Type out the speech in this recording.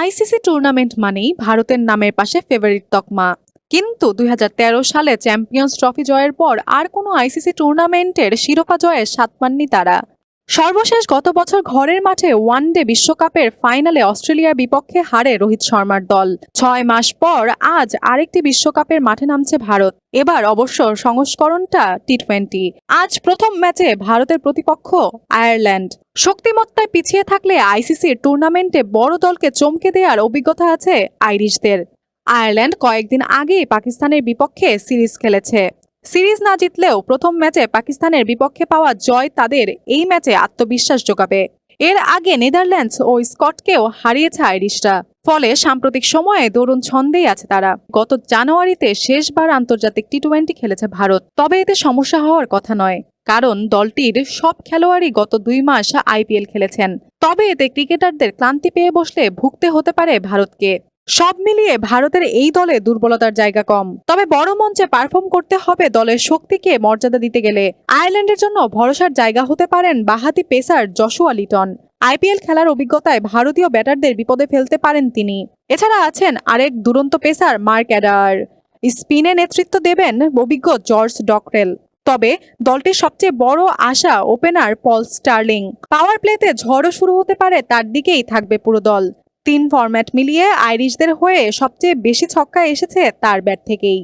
ICC tournament মানেই ভারতের নামের পাশে ফেভারিট তকমা। কিন্তু ২০১৩ সালে চ্যাম্পিয়ন্স ট্রফি জয়ের পর আর কোনো আইসিসি টুর্নামেন্টের শিরোপা জয়ের স্বাদ পাননি তারা। সর্বশেষ গত বছর ঘরের মাঠে ওয়ানডে বিশ্বকাপের ফাইনালে অস্ট্রেলিয়ার বিপক্ষে হারে রোহিত শর্মার দল। ৬ মাস পর আজ আরেকটি বিশ্বকাপের মাঠে নামছে ভারত। এবার অবশ্য সংস্করণটা টি-20। আজ প্রথম ম্যাচে ভারতের প্রতিপক্ষ আয়ারল্যান্ড। শক্তিমত্তায় পিছিয়ে থাকলে আইসিসির টুর্নামেন্টে বড় দলকে চমকে দেওয়ার অভিজ্ঞতা আছে আইরিশদের। আয়ারল্যান্ড কয়েকদিন আগেই পাকিস্তানের বিপক্ষে সিরিজ খেলেছে। সিরিজ না জিতলেও প্রথম ম্যাচে পাকিস্তানের বিপক্ষে পাওয়া জয় তাদের এই ম্যাচে আত্মবিশ্বাস যোগাবে। এর আগে নেদারল্যান্ডস ও স্কটকেও হারিয়েছে আইরিশরা। ফলে সাম্প্রতিক সময়ে দরুন ছন্দেই আছে তারা। গত জানুয়ারিতে শেষবার আন্তর্জাতিক টি-20 খেলেছে ভারত। তবে এতে সমস্যা হওয়ার কথা নয়, কারণ দলটির সব খেলোয়াড়ই গত 2 মাস আইপিএল খেলেছেন। তবে এতে ক্রিকেটারদের ক্লান্তি পেয়ে বসলে ভুগতে হতে পারে ভারতকে। সব মিলিয়ে ভারতের এই দলে দুর্বলতার জায়গা কম। তবে বড় মঞ্চে পারফর্ম করতে হবে দলের শক্তিকে মর্যাদা দিতে গেলে। আয়ারল্যান্ডের জন্য ভরসার জায়গা হতে পারেন বাঁহাতি পেসার জশুয়া লিটন। আইপিএল খেলার অভিজ্ঞতায় ভারতীয় ব্যাটারদের বিপদে ফেলতে পারেন তিনি। এছাড়া আছেন আরেক দুরন্ত পেসার মার্ক অ্যাডার। স্পিনে নেতৃত্ব দেবেন অভিজ্ঞ জর্জ ডকরেল। তবে দলটির সবচেয়ে বড় আশা ওপেনার পল স্টার্লিং। পাওয়ার প্লেতে ঝড়ও শুরু হতে পারে তার দিকেই থাকবে পুরো দল। 3 ফরম্যাট মিলিয়ে আইরিশদের হয়ে সবচেয়ে বেশি ছক্কা এসেছে তার ব্যাট থেকেই।